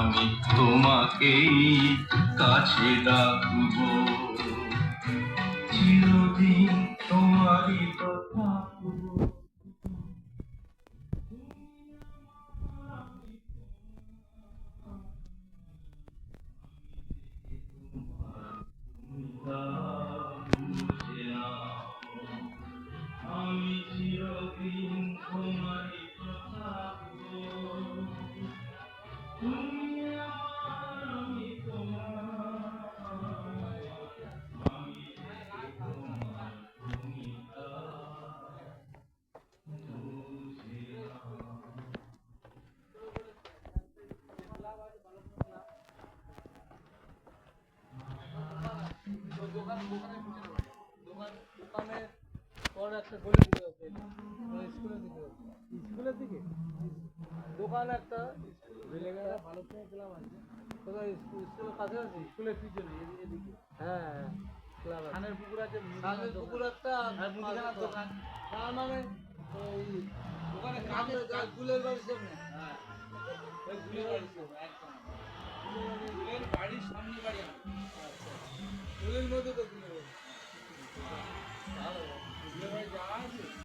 আমি তোমাকেই কাছে ডাকবো, চিরদিন তোমারই তো থাকবো। আমি চিরদিন তোমারই তো থাকবো, তুমি আমার আমি তোমার, আমি তোমার তুমি তার, বুঝে নাও। দোকানের পর একটা গলি দিকে আছে, স্কুলের দিকে, স্কুলের দিকে দোকান একটা, ভালো ক্লাব আছে কোথায়? স্কুলের কাছে আছে, স্কুলের পিছনে এদিকে। হ্যাঁ, ক্লাব আছে, ধানের পুকুর আছে, ধানের পুকুর একটা, মুদিখানার দোকান। তার মানে ওই দোকানে কাজের গুলের বাড়ির সামনে। হ্যাঁ, ওই গুলের বাড়ির সামনে একদম। গুলের বাড়ির সামনে বাড়ি আমার। আচ্ছা, গুলের মধ্যে তো গুলের বাড়ি। ভালো, গুলের বাড়ি যাওয়া আছে।